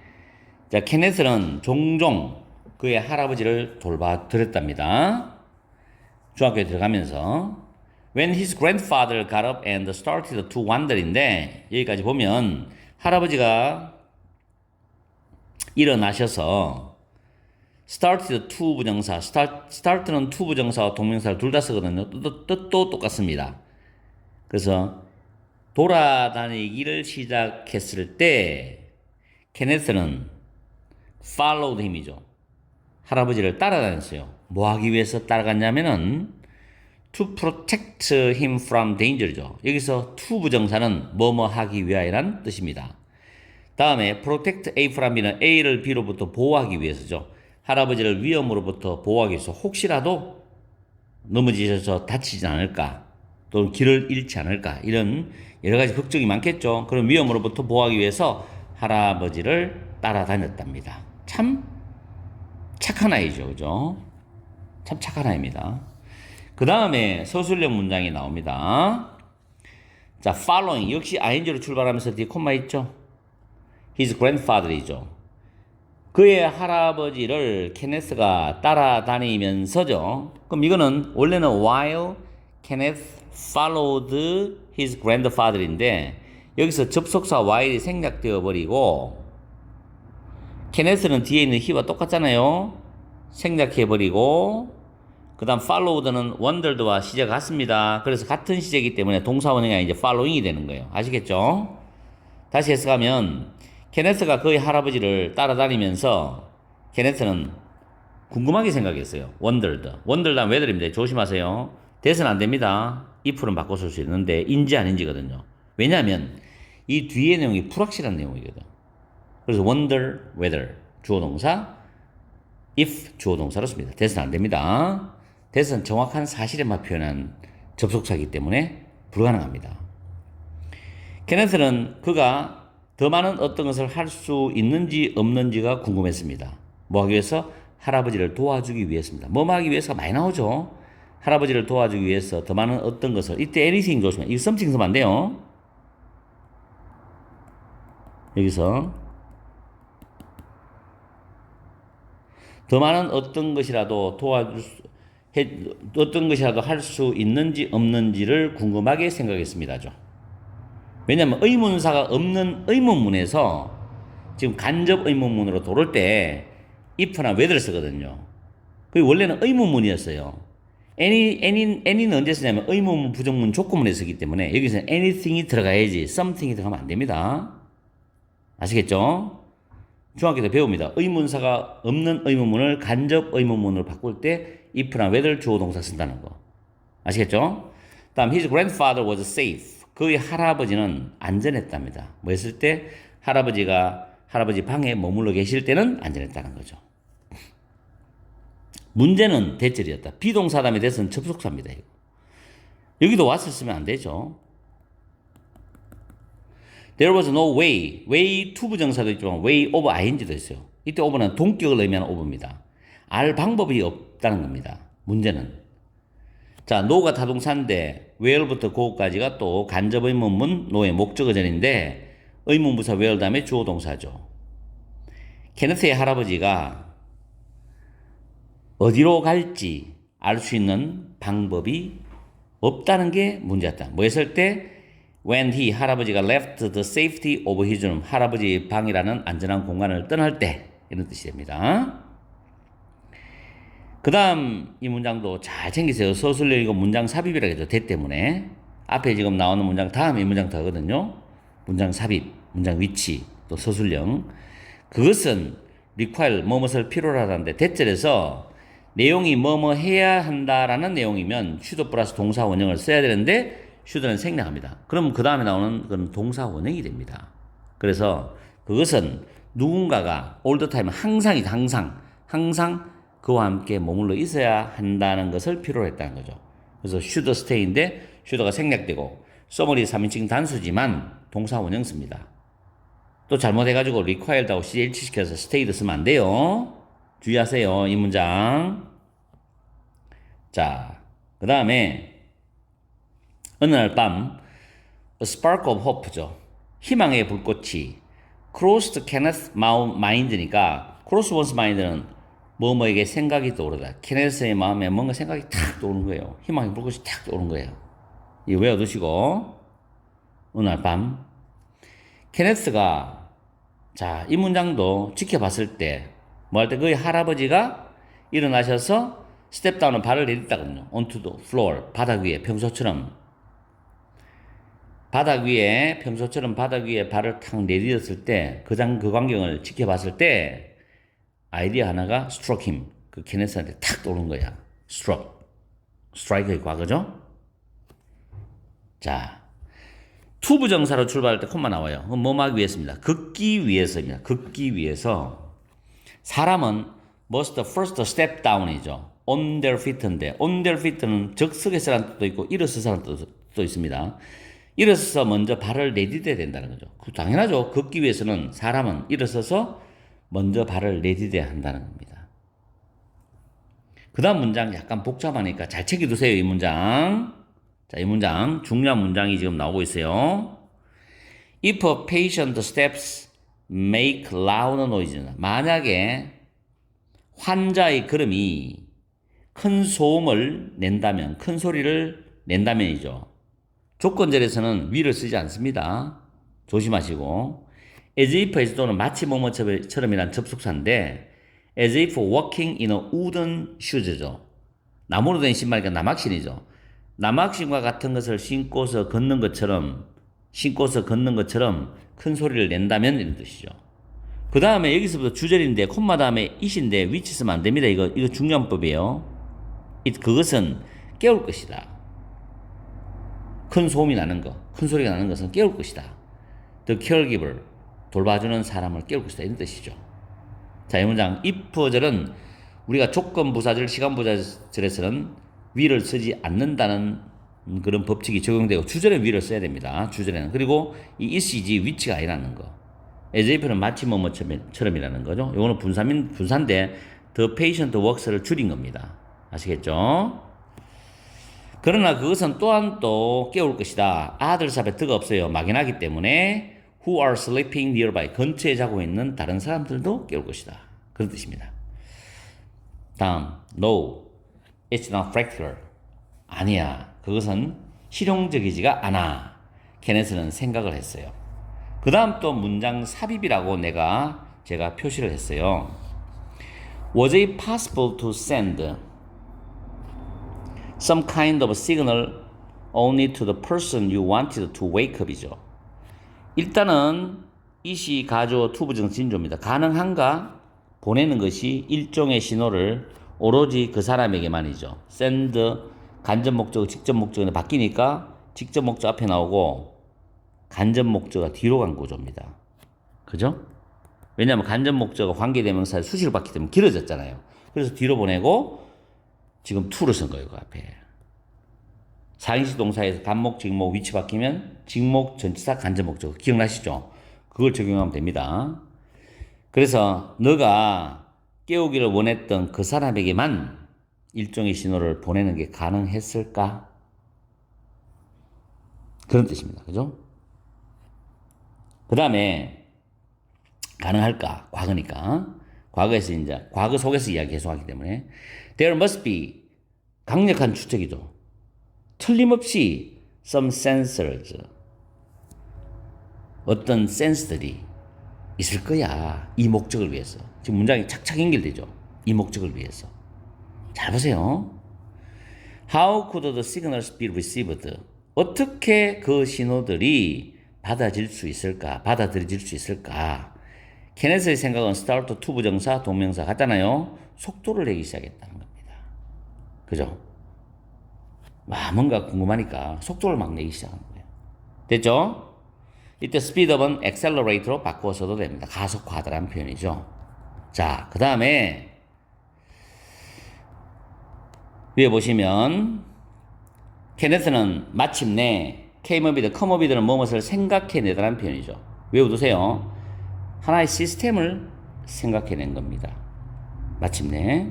자, 케네스는 종종 그의 할아버지를 돌봐드렸답니다. 중학교에 들어가면서 When his grandfather got up and started to wander인데 여기까지 보면 할아버지가 일어나셔서 started to 부정사, start는 to 부정사와 동명사를 둘 다 쓰거든요. 뜻도 똑같습니다. 그래서 돌아다니기를 시작했을 때 케네스는 followed him이죠. 할아버지를 따라다녔어요. 뭐 하기 위해서 따라갔냐면은 to protect him from danger죠. 여기서 to 부정사는 뭐뭐 하기 위하여란 뜻입니다. 다음에 protect A from B는 A를 B로부터 보호하기 위해서죠. 할아버지를 위험으로부터 보호하기 위해서 혹시라도 넘어지셔서 다치지 않을까 또는 길을 잃지 않을까 이런 여러 가지 걱정이 많겠죠. 그런 위험으로부터 보호하기 위해서 할아버지를 따라다녔답니다. 참 착한 아이죠. 그죠? 참 착한 아이입니다. 그 다음에 서술형 문장이 나옵니다. 자, following 역시 ing로 출발하면서 뒤에 콤마 있죠. His grandfather이죠. 그의 할아버지를 케네스가 따라다니면서죠. 그럼 이거는 원래는 while Kenneth followed his grandfather인데 여기서 접속사 while이 생략되어 버리고 케네스는 뒤에 있는 he와 똑같잖아요. 생략해 버리고 그 다음 followed는 wondered와 시제가 같습니다. 그래서 같은 시제이기 때문에 동사원형이 이제 following이 되는 거예요. 아시겠죠? 다시 해석하면 케네스가 그의 할아버지를 따라다니면서 케네스는 궁금하게 생각했어요. wondered 하면 whether입니다. 조심하세요. 대선 안 됩니다. if는 바꿔 쓸 수 있는데 인지 아닌지거든요. 왜냐하면 이 뒤의 내용이 불확실한 내용이거든. 그래서 wonder, whether 주어 동사, if 주어 동사로 씁니다. 대선 안 됩니다. 대선 정확한 사실에만 표현한 접속사이기 때문에 불가능합니다. 케네스는 그가 더 많은 어떤 것을 할 수 있는지 없는지가 궁금했습니다. 뭐 하기 위해서? 할아버지를 도와주기 위해서입니다. 뭐 하기 위해서가 많이 나오죠. 할아버지를 도와주기 위해서 더 많은 어떤 것을. 이때 anything 조심해. 이거 something 쓰면 안 돼요. 여기서 더 많은 어떤 것이라도 어떤 것이라도 할 수 있는지 없는지를 궁금하게 생각했습니다죠. 왜냐하면 의문사가 없는 의문문에서 지금 간접 의문문으로 돌을 때 if나 whether 쓰거든요. 그게 원래는 의문문이었어요. any는 언제 쓰냐면 의문문, 부정문, 조건문에 쓰기 때문에 여기서 anything이 들어가야지 something이 들어가면 안 됩니다. 아시겠죠? 중학교 때 배웁니다. 의문사가 없는 의문문을 간접 의문문으로 바꿀 때 if나 whether 주어 동사 쓴다는 거. 아시겠죠? 다음 his grandfather was safe. 그의 할아버지는 안전했답니다. 뭐 했을 때? 할아버지 방에 머물러 계실 때는 안전했다는 거죠. 문제는 대절이었다. 비동사 다음에 대해서는 접속사입니다. 이거. 여기도 왔을 쓰면 안 되죠. There was no way. way to 부정사도 있지만 way of ing도 있어요. 이때 over는 동격을 의미하는 over입니다. 알 방법이 없다는 겁니다. 문제는. 자, no가 타동사인데 where부터 go까지가 또 간접 의문문 no의 목적어전인데 의문부사 where 다음에 주어 동사죠. 케네스의 할아버지가 어디로 갈지 알 수 있는 방법이 없다는 게 문제였다. 뭐 했을 때 when he 할아버지가 left the safety of his room 할아버지 방이라는 안전한 공간을 떠날 때 이런 뜻이 됩니다. 그 다음 이 문장도 잘 챙기세요. 서술형 이거 문장 삽입이라고 해죠. 대 때문에 앞에 지금 나오는 문장 다음 이 문장 더거든요. 문장 삽입, 문장 위치, 또 서술형 그것은 require 뭐뭇을 필요로 하다는데 대절에서 내용이 뭐뭐 해야 한다라는 내용이면 should 플러스 동사 원형을 써야 되는데 should는 생략합니다. 그럼 그 다음에 나오는 그건 동사 원형이 됩니다. 그래서 그것은 누군가가 all the time 항상이다. 항상 그와 함께 머물러 있어야 한다는 것을 필요로 했다는 거죠. 그래서 should stay인데 should가 생략되고 summary 3인칭 단수지만 동사 원형 씁니다. 또 잘못해가지고 required하고 CH 시켜서 stayed 쓰면 안 돼요. 주의하세요. 이 문장. 자, 그 다음에 어느 날 밤 A spark of hope죠. 희망의 불꽃이 crossed Kenneth's mind니까 cross one's mind는 뭐뭐에게 생각이 떠오르다. 케네스의 마음에 뭔가 생각이 탁 떠오르는 거예요. 희망의 불꽃이 탁 떠오르는 거예요. 이거 외워두시고 어느 날 밤 케네스가 자, 이 문장도 지켜봤을 때 뭐 할 때 거의 할아버지가 일어나셔서 스텝다운은 발을 내딛다거든요. onto the floor 바닥 위에 평소처럼 바닥 위에 발을 탁 내딛었을 때 그 광경을 지켜봤을 때 아이디어 하나가 struck him 그 케네스한테 탁 떠오른 거야. strike의 과거죠. 자, to 부정사로 출발할 때 콤마 나와요. 그럼 뭐 하기 위해서입니다. 걷기 위해서입니다. 걷기 위해서 사람은 must first step down이죠. on their feet인데 on their feet는 적석에서라는 뜻도 있고 일어서서라는 뜻도 있습니다. 일어서서 먼저 발을 내딛어야 된다는 거죠. 당연하죠. 걷기 위해서는 사람은 일어서서 먼저 발을 내딛어야 한다는 겁니다. 그 다음 문장 약간 복잡하니까 잘 챙겨두세요. 이 문장. 자, 이 문장 중요한 문장이 지금 나오고 있어요. If a patient steps make loud noise 만약에 환자의 걸음이 큰 소음을 낸다면 큰 소리를 낸다면이죠. 조건절에서는 위를 쓰지 않습니다. 조심하시고 as if as 또는 마치 뭐뭐처럼이란 접속사인데 as if walking in a wooden shoes죠. 나무로 된 신발이니까 남학신이죠. 남학신과 같은 것을 신고서 걷는 것처럼 큰 소리를 낸다면 이런 뜻이죠. 그 다음에 여기서부터 주절인데 콤마 다음에 it인데 which 쓰면 안 됩니다. 이거 중요한 법이에요. 그것은 깨울 것이다. 큰 소음이 나는 것, 큰 소리가 나는 것은 깨울 것이다. The caregiver, 돌봐주는 사람을 깨울 것이다. 이런 뜻이죠. 자, 이 문장 if절은 우리가 조건부사절, 시간부사절에서는 위를 쓰지 않는다는 그런 법칙이 적용되고 주절에 위를 써야 됩니다. 주절에는. 그리고 이 is이지 위치가 아니라는 거. as if는 마치 뭐뭐처럼이라는 거죠. 이거는 분사인데 the patient works를 줄인 겁니다. 아시겠죠? 그러나 그것은 또한 또 깨울 것이다. 아들 앞에 드가 없어요. 막연하기 때문에 who are sleeping nearby 근처에 자고 있는 다른 사람들도 깨울 것이다. 그런 뜻입니다. 다음 no, it's not practical. 아니야. 그것은 실용적이지가 않아. 케네스는 생각을 했어요. 그 다음 또 문장 삽입이라고 제가 표시를 했어요. Was it possible to send some kind of signal only to the person you wanted to wake up 이죠. 일단은 이시 가조 투부정 진조입니다. 가능한가? 보내는 것이 일종의 신호를 오로지 그 사람에게만이죠. send 간접 목적어 직접 목적어는 바뀌니까 직접 목적 앞에 나오고 간접 목적어가 뒤로 간 구조입니다. 그죠? 왜냐하면 간접 목적어가 관계대명사에 수식을 받기 때문에 길어졌잖아요. 그래서 뒤로 보내고 지금 to를 쓴 거예요. 그 앞에. 4인식 동사에서 간목, 직목, 위치 바뀌면 직목, 전치사, 간접 목적어. 기억나시죠? 그걸 적용하면 됩니다. 그래서 너가 깨우기를 원했던 그 사람에게만 일종의 신호를 보내는 게 가능했을까? 그런 뜻입니다. 그죠? 그 다음에 가능할까? 과거니까. 과거에서 이제 과거 속에서 이야기 계속하기 때문에 there must be 강력한 추측이죠. 틀림없이 some sensors, 어떤 센스들이 있을 거야. 이 목적을 위해서. 지금 문장이 착착 연결되죠. 이 목적을 위해서. 잘 보세요. How could the signals be received? 어떻게 그 신호들이 받아들일 수 있을까? 케네스의 생각은 start to 부정사, 동명사 같잖아요. 속도를 내기 시작했다는 겁니다. 그죠? 와, 뭔가 궁금하니까 속도를 막 내기 시작하는 거예요. 됐죠? 이때 speedup은 accelerate로 바꾸어서도 됩니다. 가속화하다라는 표현이죠. 자, 그 다음에 위에 보시면 케네스는 마침내 컴어비드는 무엇을 생각해내다라는 표현이죠. 외워두세요. 하나의 시스템을 생각해낸 겁니다. 마침내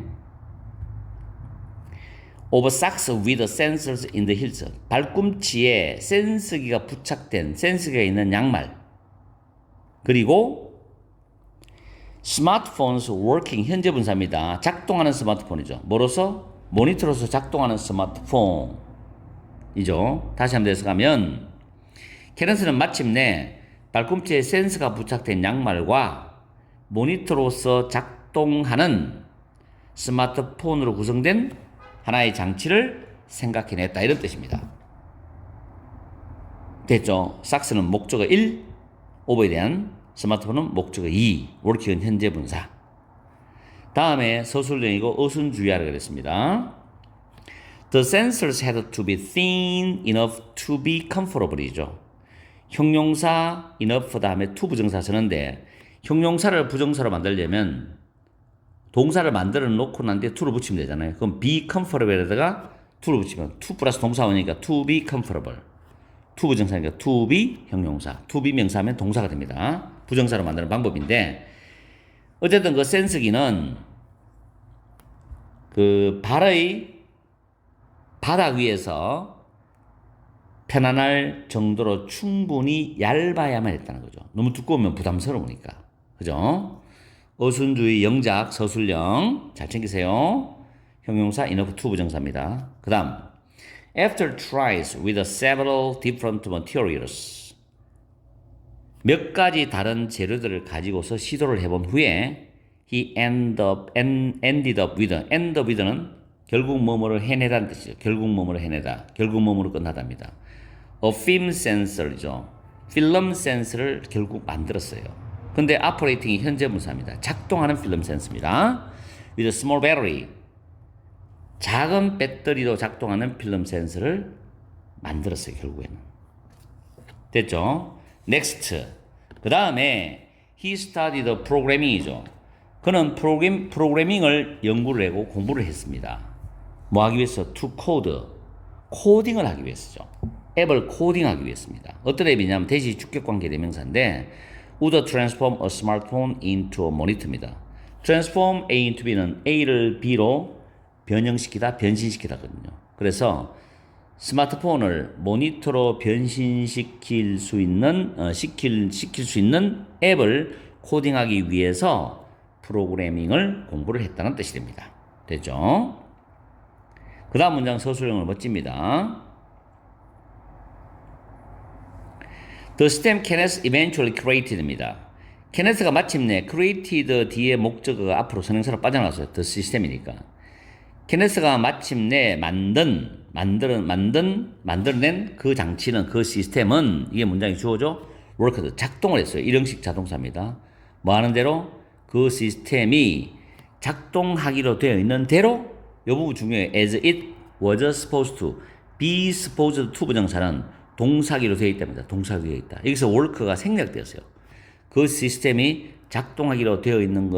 of socks with sensors in the heels. 발꿈치에 센서기가 부착된, 센서기가 있는 양말. 그리고 smartphones working, 현재 분사입니다. 작동하는 스마트폰이죠. 뭐로서? 모니터로서 작동하는 스마트폰이죠. 다시 한번 해석하면 케네스는 마침내 발꿈치에 센서가 부착된 양말과 모니터로서 작동하는 스마트폰으로 구성된 하나의 장치를 생각해냈다, 이런 뜻입니다. 됐죠? 삭스는 목적어 1, 오버에 대한 스마트폰은 목적어 2, working은 현재 분사. 다음에 서술형이고 어순주의하라 그랬습니다. The sensors had to be thin enough to be comfortable이죠. 형용사 enough 다음에 to 부정사 쓰는데 형용사를 부정사로 만들려면 동사를 만들어 놓고 난 뒤에 to를 붙이면 되잖아요. 그럼 be comfortable에다가 to를 붙이면 to 플러스 동사원이니까 to be comfortable. to 부정사니까 to be 형용사. to be 명사하면 동사가 됩니다. 부정사로 만드는 방법인데 어쨌든 그 센스기는 그 발의 바닥 위에서 편안할 정도로 충분히 얇아야만 했다는 거죠. 너무 두꺼우면 부담스러우니까. 그죠? 어순주의 영작 서술형 잘 챙기세요. 형용사 enough to 부정사입니다. 그 다음 After tries with several different materials, 몇 가지 다른 재료들을 가지고서 시도를 해본 후에 he ended up with는 결국 뭐뭐를 해내다는 뜻이죠. 결국 뭐뭐를 해내다, 결국 뭐뭐를 끝나답니다. A film sensor이죠. 필름 센서를 결국 만들었어요. 근데 operating이 현재 분사입니다. 작동하는 필름 센서입니다. with a small battery, 작은 배터리로 작동하는 필름 센서를 만들었어요. 결국에는. 됐죠? next. 그 다음에 he studied programming이죠. 그는 프로그래밍을 연구를 하고 공부를 했습니다. 뭐 하기 위해서? to code. 코딩을 하기 위해서죠. 앱을 코딩하기 위해서입니다. 어떤 앱이냐면 대시 주격관계 대명사인데 would transform a smartphone into a monitor입니다. transform A into B는 A를 B로 변신시키다거든요. 그래서 스마트폰을 모니터로 변신시킬 수 있는 시킬 수 있는 앱을 코딩하기 위해서 프로그래밍을 공부를 했다는 뜻이 됩니다. 됐죠? 그 다음 문장 서술형을 멋집니다. The system Kenneth eventually created입니다. 케네스가 마침내 created 뒤에 목적어가 앞으로 선행사로 빠져나왔어요. The system이니까. 케네스가 마침내 만들어낸 그 장치는, 그 시스템은, 이게 문장이 주어져 worked, 작동을 했어요. 일형식 자동사입니다. 뭐 하는 대로? 그 시스템이 작동하기로 되어 있는 대로, 이 부분 중요해요. as it was supposed to, be supposed to 부정사는 동사기로 되어 있답니다. 동사기로 되어 있다. 여기서 work가 생략되었어요. 그 시스템이 작동하기로 되어 있는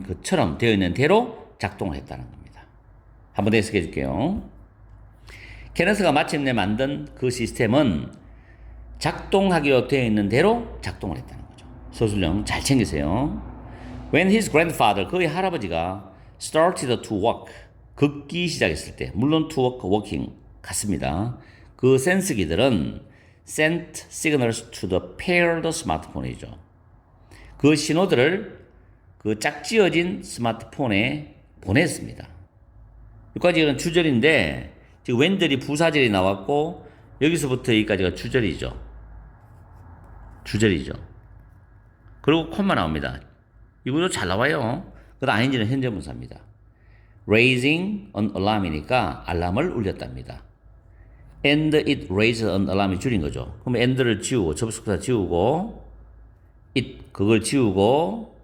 것처럼 되어 있는 대로 작동을 했다는 겁니다. 한번 더 해석해 줄게요. 케네스가 마침내 만든 그 시스템은 작동하기로 되어 있는 대로 작동을 했다는 거죠. 서술형 잘 챙기세요. When his grandfather, 그의 할아버지가 started to walk, 걷기 시작했을 때, 물론 to walk, walking 같습니다. 그 센스기들은 sent signals to the paired smartphone이죠. 그 신호들을 그 짝지어진 스마트폰에 보냈습니다. 여기까지는 주절인데 지금 when들이 부사절이 나왔고 여기서부터 여기까지가 주절이죠. 주절이죠. 그리고 콤마 나옵니다. 이것도 잘 나와요. 그다음 ing는 현재 분사입니다. raising an alarm이니까 알람을 울렸답니다. and it raised an alarm이 줄인 거죠. 그럼 and를 지우고 접속사 지우고 it 그걸 지우고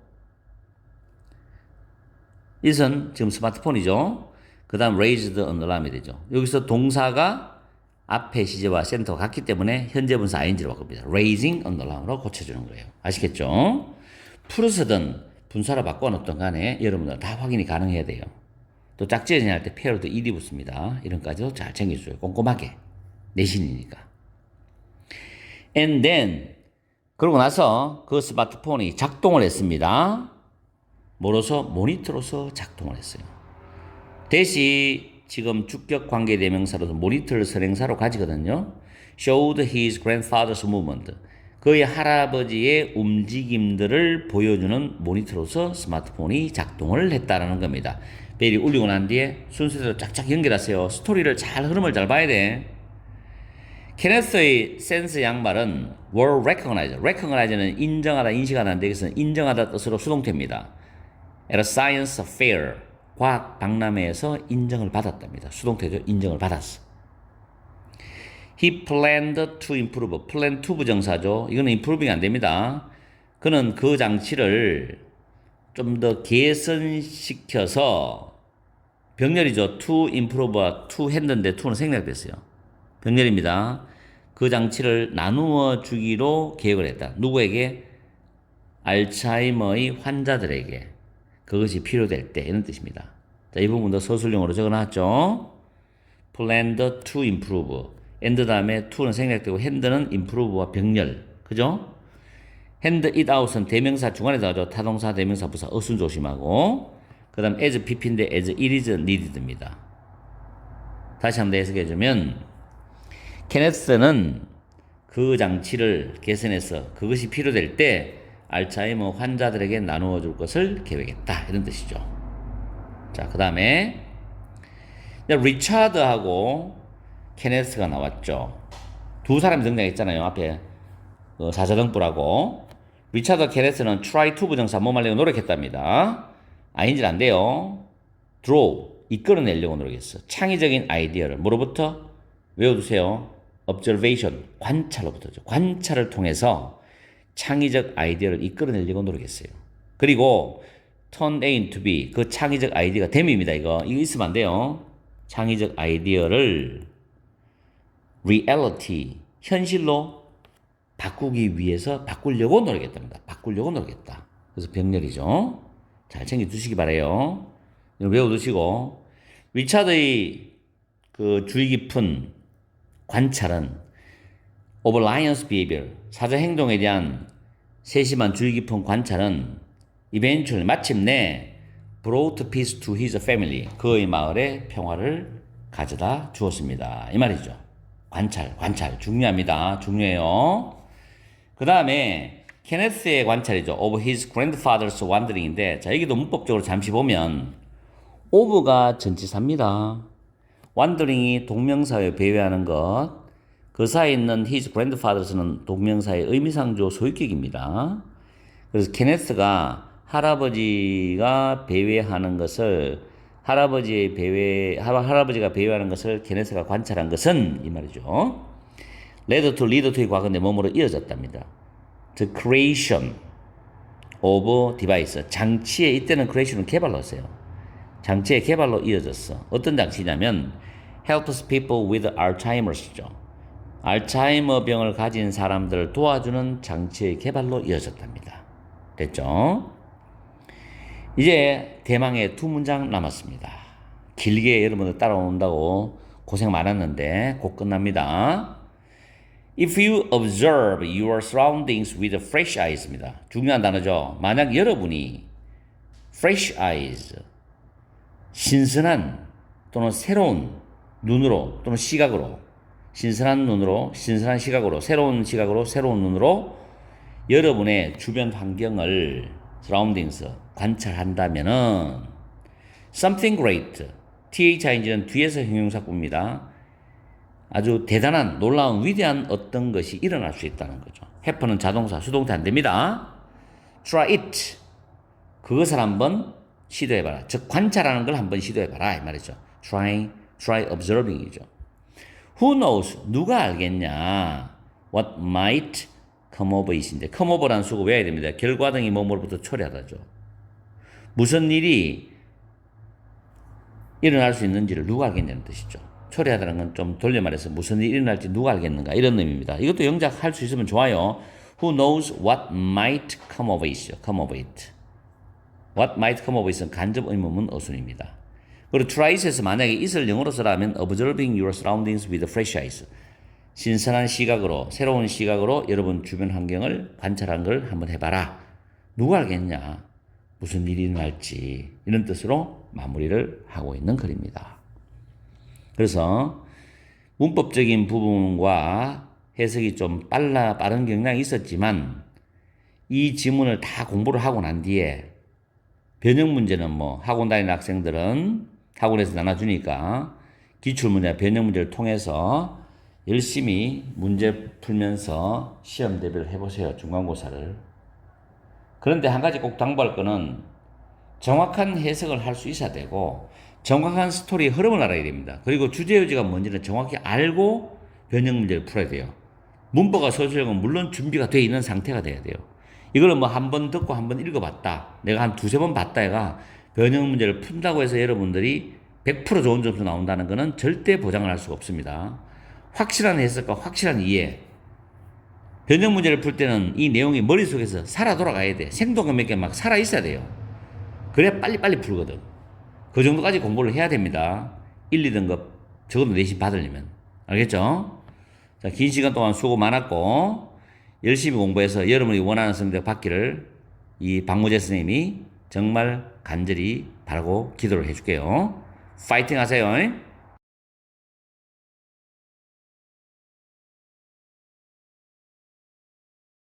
it은 지금 스마트폰이죠. 그 다음 raised an alarm이 되죠. 여기서 동사가 앞에 시제와 센터가 같기 때문에 현재 분사 ing로 바꿉니다. raising an alarm으로 고쳐주는 거예요. 아시겠죠? 풀어서든 분사로 바꿔놓던 간에 여러분들 다 확인이 가능해야 돼요. 또 짝지어진 할때 페어도 일이 붙습니다. 이런 까지도 잘 챙겨줘요. 꼼꼼하게. 내신이니까. And then 그러고 나서 그 스마트폰이 작동을 했습니다. 뭐로서? 모니터로서 작동을 했어요. 대시 지금 주격 관계 대명사로서 모니터를 선행사로 가지거든요. showed his grandfather's movement. 그의 할아버지의 움직임들을 보여주는 모니터로서 스마트폰이 작동을 했다라는 겁니다. 벨이 울리고 난 뒤에 순서대로 쫙쫙 연결하세요. 스토리를 잘 흐름을 잘 봐야 돼. 케네스의 센스 양말은 were recognized. recognize는 인정하다, 인식하다인데 여기서는 인정하다 뜻으로 수동태입니다. at a science fair. 과학 박람회에서 인정을 받았답니다. 수동태죠. 인정을 받았어. He planned to improve. plan to 부정사죠. 이거는 improving 안 됩니다. 그는 그 장치를 좀 더 개선시켜서 병렬이죠. to improve와 to 했는데 to는 생략됐어요. 병렬입니다. 그 장치를 나누어 주기로 계획을 했다. 누구에게? 알츠하이머의 환자들에게. 그것이 필요될 때 이런 뜻입니다. 자, 이 부분도 서술형으로 적어놨죠. planned to improve. and 다음에 to는 생략되고 hand는 improve와 병렬. 그죠? hand it out은 대명사 중간에 나오죠. 타동사, 대명사, 부사, 어순 조심하고. 그 다음 as pp인데 as it is needed입니다. 다시 한번 해석해주면 케네스는 그 장치를 개선해서 그것이 필요될 때 알츠하이머 환자들에게 나누어 줄 것을 계획했다. 이런 뜻이죠. 자, 그 다음에 리차드하고 케네스가 나왔죠. 두 사람이 등장했잖아요. 앞에 사자등불하고. 리차드 케네스는 try to 부정사 뭐하려고 노력했답니다. ing는 안 돼요. draw 이끌어내려고 노력했어. 창의적인 아이디어를 뭐로부터? 외워두세요. observation 관찰로부터죠. 관찰을 통해서 창의적 아이디어를 이끌어내려고 노력했어요. 그리고 turn A into B 그 창의적 아이디어가 됨입니다. 이거 있으면 안 돼요. 창의적 아이디어를 reality 현실로 바꾸기 위해서 바꾸려고 노력했답니다. 바꾸려고 노력했다. 그래서 병렬이죠. 잘 챙겨두시기 바래요. 외워두시고 리차드의 그 주의 깊은 관찰은 of lion's behavior 사자 행동에 대한 세심한 주의 깊은 관찰은 eventually 마침내 brought peace to his family 그의 마을에 평화를 가져다 주었습니다. 이 말이죠. 관찰 중요합니다. 중요해요. 그 다음에 케네스의 관찰이죠. of his grandfather's wandering인데 자 여기도 문법적으로 잠시 보면 of가 전치사입니다. wandering이 동명사에 배회하는 것 그 사이에 있는 his grandfathers는 동명사의 의미상조 소유격입니다. 그래서 케네스가 할아버지가 배회하는 것을 할아버지가 배회하는 것을 케네스가 관찰한 것은 이 말이죠. lead to의 과거인데 뭐뭐로 이어졌답니다. The creation of device 장치의 이때는 creation은 개발로 했어요. 장치의 개발로 이어졌어. 어떤 장치냐면 helps people with Alzheimer's죠. 알츠하이머 병을 가진 사람들을 도와주는 장치의 개발로 이어졌답니다. 됐죠? 이제 대망의 두 문장 남았습니다. 길게 여러분들 따라온다고 고생 많았는데 곧 끝납니다. If you observe your surroundings with fresh eyes입니다. 중요한 단어죠. 만약 여러분이 fresh eyes, 신선한 또는 새로운 눈으로 또는 시각으로 신선한 눈으로, 신선한 시각으로, 새로운 시각으로, 새로운 눈으로 여러분의 주변 환경을 surroundings 관찰한다면은 something great, thing는 뒤에서 형용사구입니다. 아주 대단한 놀라운 위대한 어떤 것이 일어날 수 있다는 거죠. haven은 자동사, 수동태 안 됩니다. try it. 그것을 한번 시도해봐라. 즉 관찰하는 걸 한번 시도해봐라 이 말이죠. try observing이죠. Who knows? 누가 알겠냐? What might come of it인데 come over라는 수고 외워야 됩니다. 결과 등이 뭐뭐로부터 초래하다죠. 무슨 일이 일어날 수 있는지를 누가 알겠냐는 뜻이죠. 초래하다는 건 좀 돌려 말해서 무슨 일이 일어날지 누가 알겠는가 이런 의미입니다. 이것도 영작할 수 있으면 좋아요. Who knows what might come of it이죠. come of it. What might come of it은 간접 의문문 어순입니다. 그리고 try it에서 만약에 it을 영어로 쓰라면 observing your surroundings with fresh eyes. 신선한 시각으로, 새로운 시각으로 여러분 주변 환경을 관찰한 걸 한번 해봐라. 누가 알겠냐? 무슨 일이 일어날지 이런 뜻으로 마무리를 하고 있는 글입니다. 그래서 문법적인 부분과 해석이 좀 빠른 경향이 있었지만 이 지문을 다 공부를 하고 난 뒤에 변형 문제는 뭐 학원 다니는 학생들은 학원에서 나눠주니까 기출문제, 변형 문제를 통해서 열심히 문제 풀면서 시험 대비를 해보세요. 중간고사를. 그런데 한 가지 꼭 당부할 거는 정확한 해석을 할 수 있어야 되고 정확한 스토리의 흐름을 알아야 됩니다. 그리고 주제의지가 뭔지는 정확히 알고 변형 문제를 풀어야 돼요. 문법과 서술형은 물론 준비가 되어 있는 상태가 돼야 돼요. 이거는 뭐 한 번 듣고 한 번 읽어봤다. 내가 한 두세 번 봤다 해가 변형 문제를 푼다고 해서 여러분들이 100% 좋은 점수 나온다는 것은 절대 보장을 할 수가 없습니다. 확실한 해석과 확실한 이해. 변형 문제를 풀 때는 이 내용이 머릿속에서 살아 돌아가야 돼. 생동감 있게 막 살아 있어야 돼요. 그래야 빨리빨리 풀거든. 그 정도까지 공부를 해야 됩니다. 1, 2등급 적어도 내신 받으려면. 알겠죠? 자, 긴 시간 동안 수고 많았고 열심히 공부해서 여러분이 원하는 성적 받기를 이 박무재 선생님이 정말 간절히 바라고 기도를 해줄게요. 파이팅 하세요.